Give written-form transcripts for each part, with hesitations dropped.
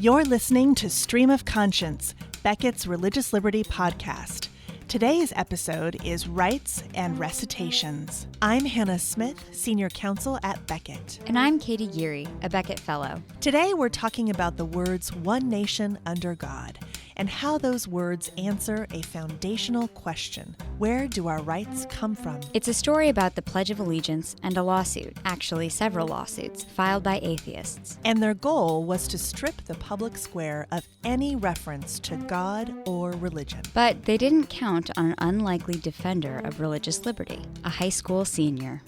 You're listening to Stream of Conscience, Becket's Religious Liberty podcast. Today's episode is Rites and Recitations. I'm Hannah Smith, Senior Counsel at Becket. And I'm Katie Geary, a Becket Fellow. Today we're talking about the words one nation under God and how those words answer a foundational question. Where do our rights come from? It's a story about the Pledge of Allegiance and a lawsuit, actually several lawsuits, filed by atheists. And their goal was to strip the public square of any reference to God or religion. But they didn't count on an unlikely defender of religious liberty, a high school senior.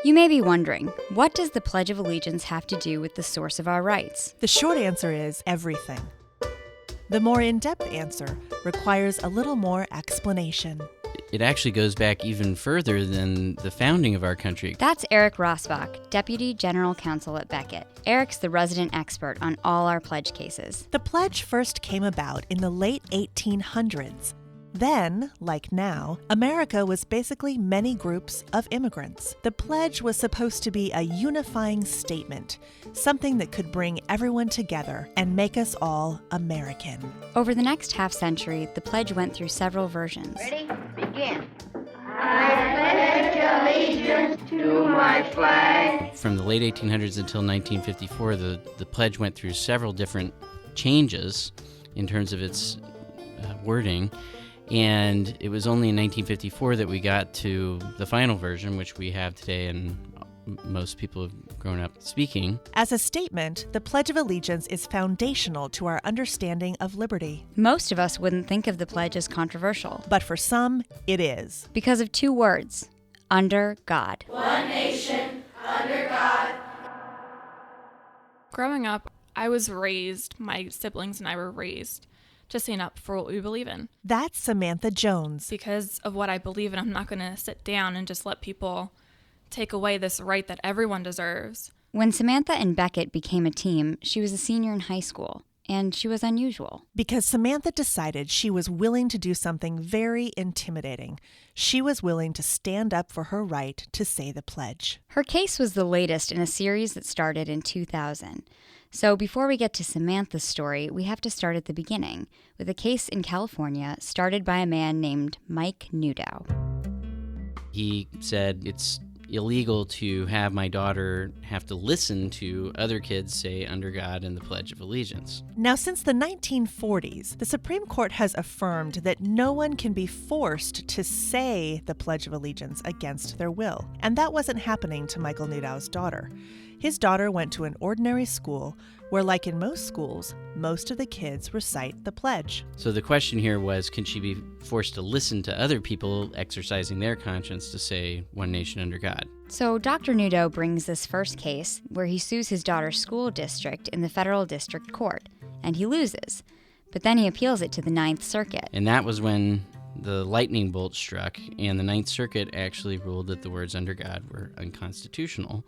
You may be wondering, what does the Pledge of Allegiance have to do with the source of our rights? The short answer is everything. The more in-depth answer requires a little more explanation. It actually goes back even further than the founding of our country. That's Eric Rassbach, Deputy General Counsel at Becket. Eric's the resident expert on all our pledge cases. The pledge first came about in the late 1800s. Then, like now, America was basically many groups of immigrants. The pledge was supposed to be a unifying statement, something that could bring everyone together and make us all American. Over the next half-century, the pledge went through several versions. Ready? Begin. I pledge allegiance to my flag. From the late 1800s until 1954, the pledge went through several different changes in terms of its wording. And it was only in 1954 that we got to the final version, which we have today and most people have grown up speaking. As a statement, the Pledge of Allegiance is foundational to our understanding of liberty. Most of us wouldn't think of the pledge as controversial. But for some, it is. Because of two words, under God. One nation, under God. Growing up, my siblings and I were raised to stand up for what we believe in. That's Samantha Jones. Because of what I believe in, I'm not going to sit down and just let people take away this right that everyone deserves. When Samantha and Becket became a team, she was a senior in high school, and she was unusual. Because Samantha decided she was willing to do something very intimidating. She was willing to stand up for her right to say the pledge. Her case was the latest in a series that started in 2000. So before we get to Samantha's story, we have to start at the beginning, with a case in California started by a man named Mike Newdow. He said it's illegal to have my daughter have to listen to other kids say under God and the Pledge of Allegiance. Now, since the 1940s, the Supreme Court has affirmed that no one can be forced to say the Pledge of Allegiance against their will. And that wasn't happening to Michael Newdow's daughter. His daughter went to an ordinary school where, like in most schools, most of the kids recite the pledge. So the question here was, can she be forced to listen to other people exercising their conscience to say one nation under God? So Dr. Newdow brings this first case where he sues his daughter's school district in the federal district court, and he loses. But then he appeals it to the Ninth Circuit. And that was when the lightning bolt struck, and the Ninth Circuit actually ruled that the words under God were unconstitutional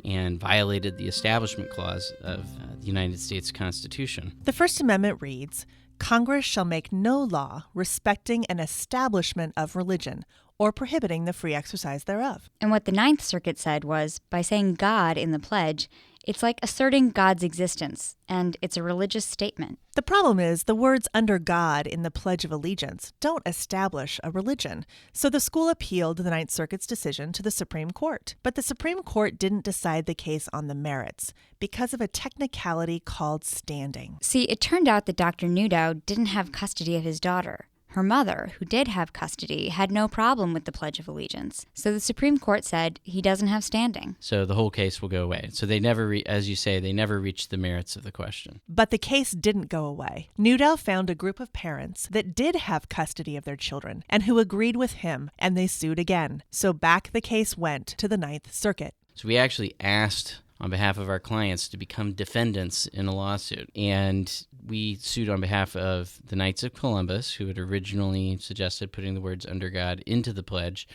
and violated the Establishment Clause of the United States Constitution. The First Amendment reads, Congress shall make no law respecting an establishment of religion or prohibiting the free exercise thereof. And what the Ninth Circuit said was, by saying God in the pledge, it's like asserting God's existence, and it's a religious statement. The problem is the words under God in the Pledge of Allegiance don't establish a religion. So the school appealed the Ninth Circuit's decision to the Supreme Court. But the Supreme Court didn't decide the case on the merits because of a technicality called standing. See, it turned out that Dr. Newdow didn't have custody of his daughter. Her mother, who did have custody, had no problem with the Pledge of Allegiance. So the Supreme Court said he doesn't have standing. So the whole case will go away. So they never, as you say, they never reached the merits of the question. But the case didn't go away. Newdow found a group of parents that did have custody of their children and who agreed with him, and they sued again. So back the case went to the Ninth Circuit. So we actually asked on behalf of our clients to become defendants in a lawsuit. And we sued on behalf of the Knights of Columbus, who had originally suggested putting the words under God into the pledge,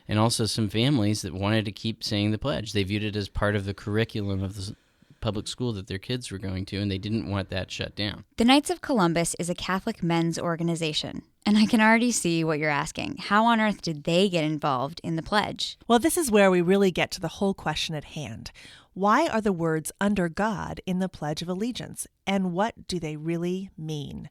and also some families that wanted to keep saying the pledge. They viewed it as part of the curriculum of the public school that their kids were going to, and they didn't want that shut down. The Knights of Columbus is a Catholic men's organization, And I can already see what you're asking. How on earth did they get involved in the pledge? Well, this is where we really get to the whole question at hand. Why are the words "under God" in the Pledge of Allegiance, and what do they really mean?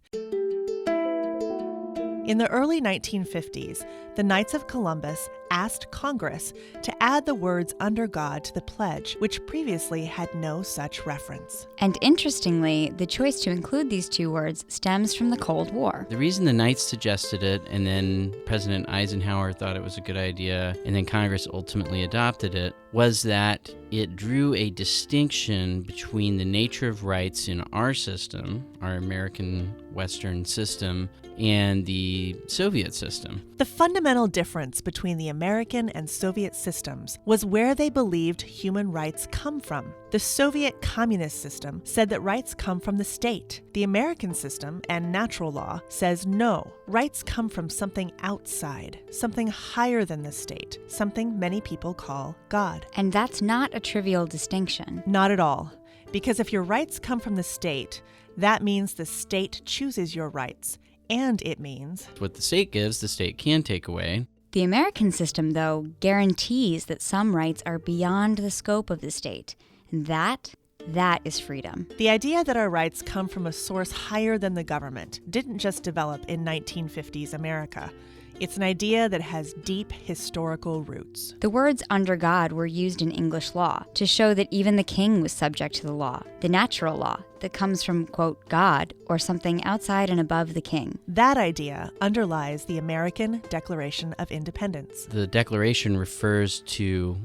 In the early 1950s, the Knights of Columbus asked Congress to add the words "under God" to the pledge, which previously had no such reference. And interestingly, the choice to include these two words stems from the Cold War. The reason the Knights suggested it, and then President Eisenhower thought it was a good idea, and then Congress ultimately adopted it, was that it drew a distinction between the nature of rights in our system, our American Western system, and the Soviet system. The fundamental difference between the American and Soviet systems was where they believed human rights come from. The Soviet communist system said that rights come from the state. The American system and natural law says no, rights come from something outside, something higher than the state, something many people call God. And that's not a trivial distinction. Not at all, because if your rights come from the state, that means the state chooses your rights. And it means what the state gives, the state can take away. The American system, though, guarantees that some rights are beyond the scope of the state. And that is freedom. The idea that our rights come from a source higher than the government didn't just develop in 1950s America. It's an idea that has deep historical roots. The words "under God" were used in English law to show that even the king was subject to the law, the natural law that comes from, quote, God, or something outside and above the king. That idea underlies the American Declaration of Independence. The Declaration refers to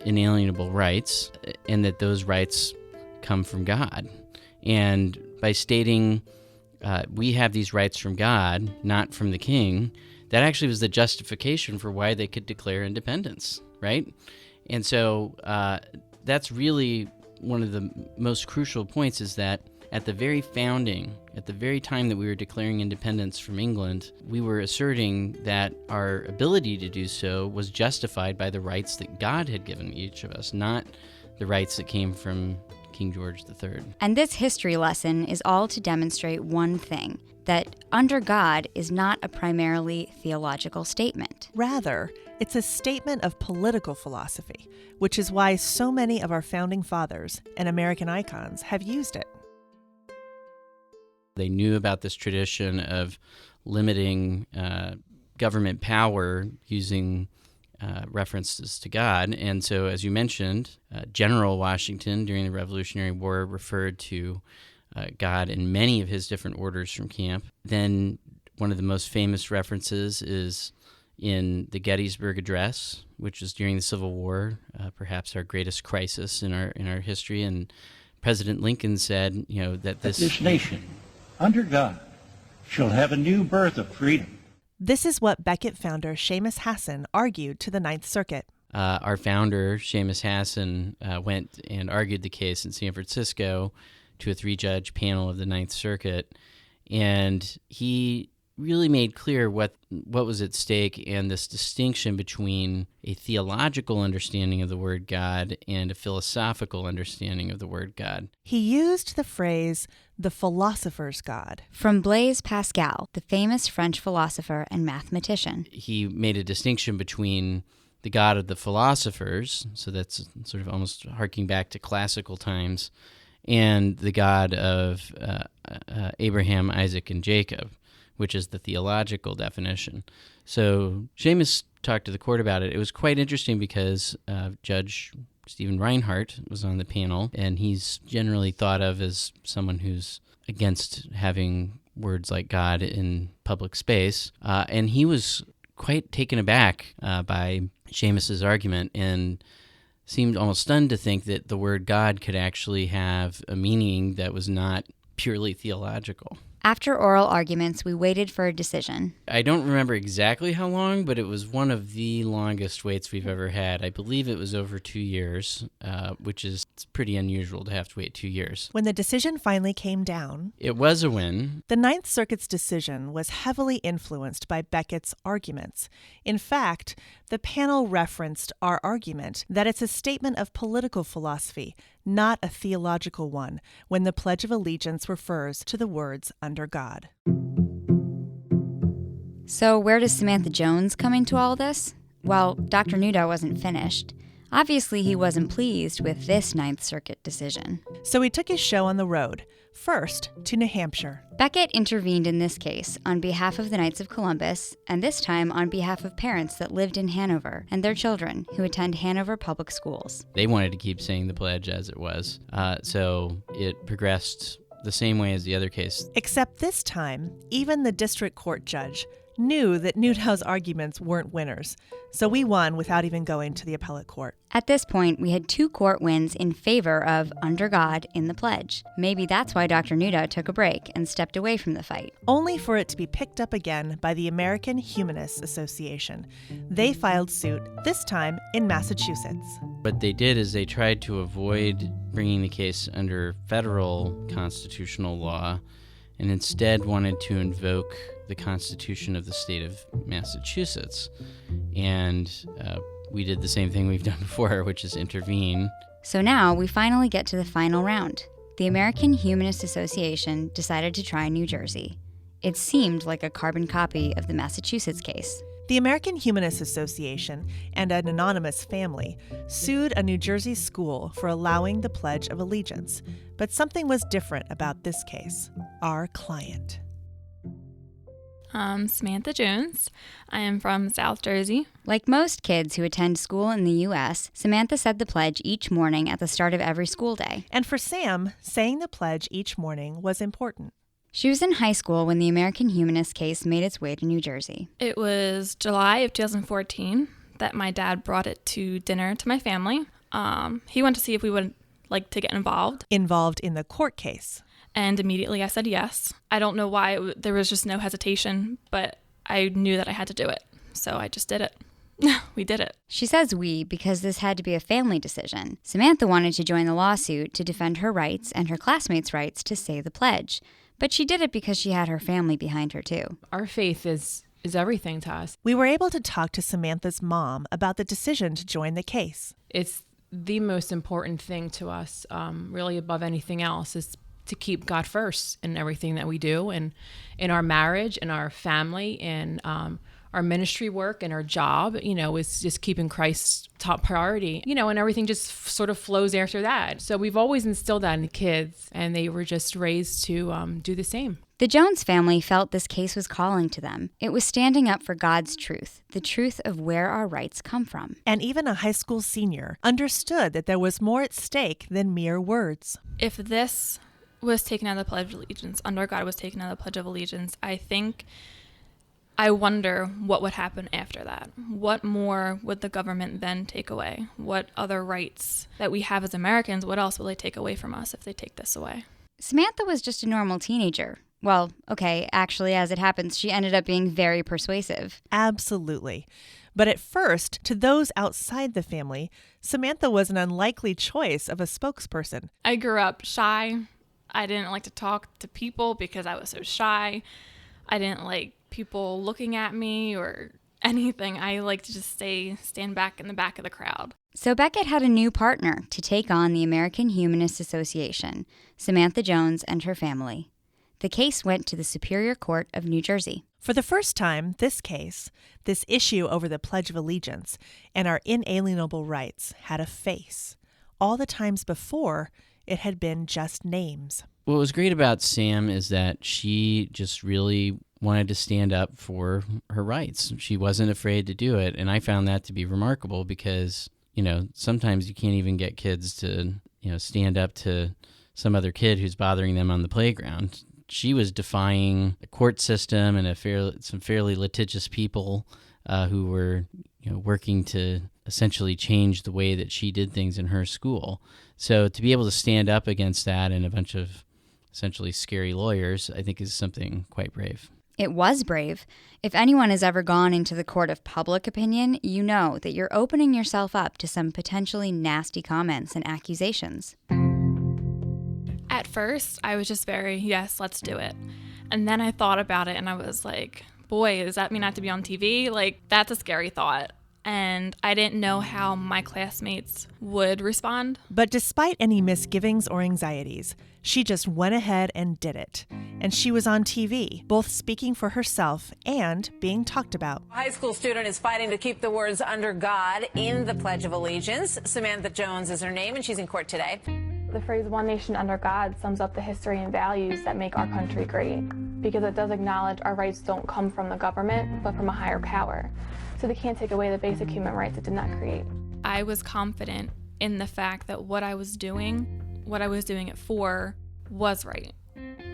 inalienable rights, and that those rights come from God. And by stating we have these rights from God, not from the king, that actually was the justification for why they could declare independence, right? And so that's really one of the most crucial points, is that at the very founding, at the very time that we were declaring independence from England, we were asserting that our ability to do so was justified by the rights that God had given each of us, not the rights that came from King George III. And this history lesson is all to demonstrate one thing, that under God is not a primarily theological statement. Rather, it's a statement of political philosophy, which is why so many of our founding fathers and American icons have used it. They knew about this tradition of limiting government power using references to God. And so, as you mentioned, General Washington during the Revolutionary War referred to God in many of his different orders from camp. Then one of the most famous references is in the Gettysburg Address, which was during the Civil War, perhaps our greatest crisis in our history. And President Lincoln said, that this nation, under God, shall have a new birth of freedom. This is what Becket founder Seamus Hassan argued to the Ninth Circuit. Our founder, Seamus Hassan, went and argued the case in San Francisco to a 3-judge panel of the Ninth Circuit, and he really made clear what was at stake and this distinction between a theological understanding of the word God and a philosophical understanding of the word God. He used the phrase, the philosopher's God. From Blaise Pascal, the famous French philosopher and mathematician. He made a distinction between the God of the philosophers, so that's sort of almost harking back to classical times, and the God of Abraham, Isaac, and Jacob, which is the theological definition. So Seamus talked to the court about it. It was quite interesting because Judge Stephen Reinhardt was on the panel, and he's generally thought of as someone who's against having words like God in public space. And he was quite taken aback by Seamus's argument and seemed almost stunned to think that the word God could actually have a meaning that was not purely theological. After oral arguments, we waited for a decision. I don't remember exactly how long, but it was one of the longest waits we've ever had. I believe it was over 2 years, which is pretty unusual to have to wait 2 years. When the decision finally came down, it was a win. The Ninth Circuit's decision was heavily influenced by Becket's arguments. In fact, the panel referenced our argument that it's a statement of political philosophy, not a theological one, when the Pledge of Allegiance refers to the words under God. So where does Samantha Jones come into all this? Well, Dr. Newdow wasn't finished. Obviously, he wasn't pleased with this Ninth Circuit decision. So he took his show on the road, first to New Hampshire. Becket intervened in this case on behalf of the Knights of Columbus, and this time on behalf of parents that lived in Hanover and their children who attend Hanover public schools. They wanted to keep saying the pledge as it was, so it progressed the same way as the other case. Except this time, even the district court judge knew that Newdow's arguments weren't winners, so we won without even going to the appellate court. At this point, we had 2 court wins in favor of under God in the pledge. Maybe that's why Dr. Newdow took a break and stepped away from the fight. Only for it to be picked up again by the American Humanists Association. They filed suit, this time in Massachusetts. What they did is they tried to avoid bringing the case under federal constitutional law and instead wanted to invoke the Constitution of the state of Massachusetts. And we did the same thing we've done before, which is intervene. So now we finally get to the final round. The American Humanist Association decided to try New Jersey. It seemed like a carbon copy of the Massachusetts case. The American Humanist Association and an anonymous family sued a New Jersey school for allowing the Pledge of Allegiance. But something was different about this case. Our client. Samantha Jones. I am from South Jersey. Like most kids who attend school in the U.S., Samantha said the pledge each morning at the start of every school day. And for Sam, saying the pledge each morning was important. She was in high school when the American Humanist case made its way to New Jersey. It was July of 2014 that my dad brought it to dinner to my family. He wanted to see if we would like to get involved. Involved in the court case. And immediately I said yes. I don't know why. There was just no hesitation, but I knew that I had to do it. So I just did it. We did it. She says we because this had to be a family decision. Samantha wanted to join the lawsuit to defend her rights and her classmates' rights to say the pledge. But she did it because she had her family behind her, too. Our faith is everything to us. We were able to talk to Samantha's mom about the decision to join the case. It's the most important thing to us, really above anything else, is to keep God first in everything that we do, and in our marriage, in our family, in our ministry work, and our job, is just keeping Christ top priority, and everything just sort of flows after that. So we've always instilled that in the kids, and they were just raised to do the same. The Jones family felt this case was calling to them. It was standing up for God's truth, the truth of where our rights come from. And even a high school senior understood that there was more at stake than mere words. If this was taken out of the Pledge of Allegiance, under God was taken out of the Pledge of Allegiance, I wonder what would happen after that. What more would the government then take away? What other rights that we have as Americans, what else will they take away from us if they take this away? Samantha was just a normal teenager. Well, okay, actually, as it happens, she ended up being very persuasive. Absolutely. But at first, to those outside the family, Samantha was an unlikely choice of a spokesperson. I grew up shy. I didn't like to talk to people because I was so shy. I didn't like people looking at me or anything. I like to just stand back in the back of the crowd. So Becket had a new partner to take on the American Humanist Association, Samantha Jones and her family. The case went to the Superior Court of New Jersey. For the first time, this issue over the Pledge of Allegiance and our inalienable rights had a face. All the times before, it had been just names. What was great about Sam is that she just really wanted to stand up for her rights. She wasn't afraid to do it, and I found that to be remarkable because, sometimes you can't even get kids to, stand up to some other kid who's bothering them on the playground. She was defying the court system and some fairly litigious people who were, working to essentially change the way that she did things in her school. So to be able to stand up against that and a bunch of essentially scary lawyers, I think is something quite brave. It was brave. If anyone has ever gone into the court of public opinion, you know that you're opening yourself up to some potentially nasty comments and accusations. At first, I was just very, yes, let's do it. And then I thought about it and I was like, boy, does that mean I have to be on TV? Like, that's a scary thought. and I didn't know how my classmates would respond. But despite any misgivings or anxieties, she just went ahead and did it. And she was on TV, both speaking for herself and being talked about. A high school student is fighting to keep the words "under God" in the Pledge of Allegiance. Samantha Jones is her name, and she's in court today. The phrase "one nation under God" sums up the history and values that make our country great, because it does acknowledge our rights don't come from the government, but from a higher power. So they can't take away the basic human rights it did not create. I was confident in the fact that what I was doing it for, was right.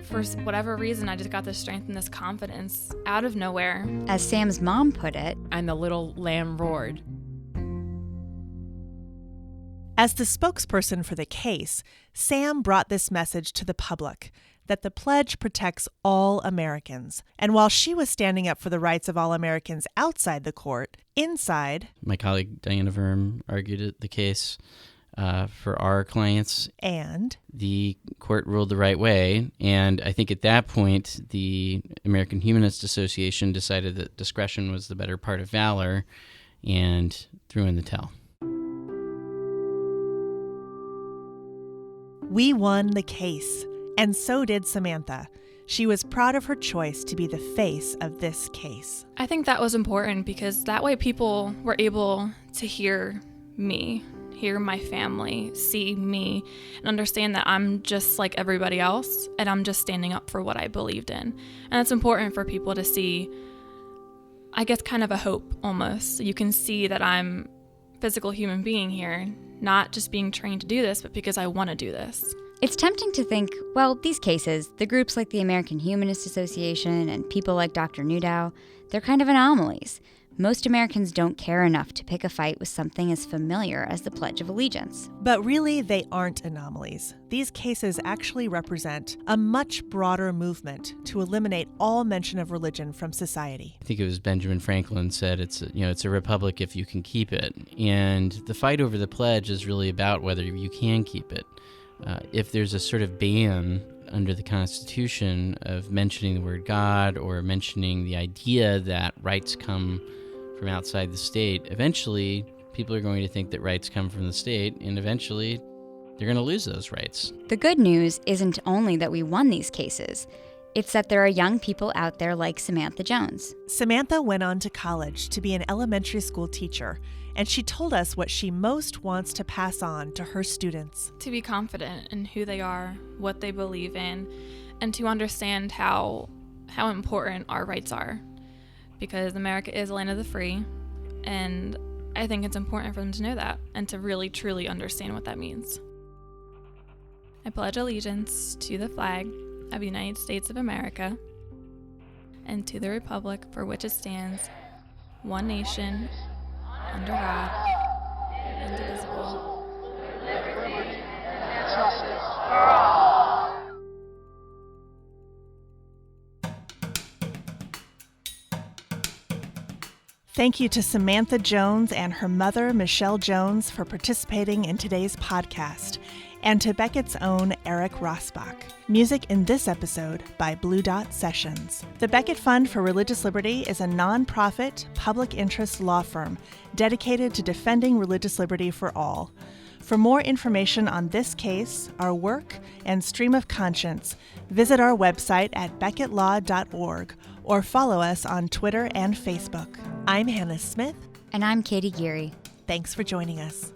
For whatever reason, I just got this strength and this confidence out of nowhere. As Sam's mom put it, And the little lamb roared. As the spokesperson for the case, Sam brought this message to the public, that the pledge protects all Americans. And while she was standing up for the rights of all Americans outside the court, inside, My colleague Diana Verm argued the case for our clients. and The court ruled the right way, and I think at that point, the American Humanist Association decided that discretion was the better part of valor and threw in the towel. we won the case. And so did Samantha. She was proud of her choice to be the face of this case. I think that was important because that way people were able to hear me, hear my family, see me, and understand that I'm just like everybody else and I'm just standing up for what I believed in. And it's important for people to see, I guess, kind of a hope almost. You can see that I'm a physical human being here, not just being trained to do this, but because I want to do this. it's tempting to think, well, these cases, the groups like the American Humanist Association and people like Dr. Newdow, they're kind of anomalies. Most Americans don't care enough to pick a fight with something as familiar as the Pledge of Allegiance. But really, they aren't anomalies. These cases actually represent a much broader movement to eliminate all mention of religion from society. I think it was Benjamin Franklin said it's a republic if you can keep it. And the fight over the pledge is really about whether you can keep it. If there's a sort of ban under the Constitution of mentioning the word God or mentioning the idea that rights come from outside the state, eventually people are going to think that rights come from the state, and eventually they're going to lose those rights. The good news isn't only that we won these cases, it's that there are young people out there like Samantha Jones. Samantha went on to college to be an elementary school teacher, and she told us what she most wants to pass on to her students. To be confident in who they are, what they believe in, and to understand how important our rights are. Because America is a land of the free, and I think it's important for them to know that and to really, truly understand what that means. I pledge allegiance to the flag of the United States of America and to the republic for which it stands, one nation, under God, indivisible, with liberty and justice for all. Thank you to Samantha Jones and her mother, Michelle Jones, for participating in today's podcast, and to Becket's own Eric Rassbach. Music in this episode by Blue Dot Sessions. The Becket Fund for Religious Liberty is a nonprofit, public interest law firm dedicated to defending religious liberty for all. For more information on this case, our work, and stream of conscience, visit our website at becketlaw.org or follow us on Twitter and Facebook. I'm Hannah Smith. And I'm Katie Geary. Thanks for joining us.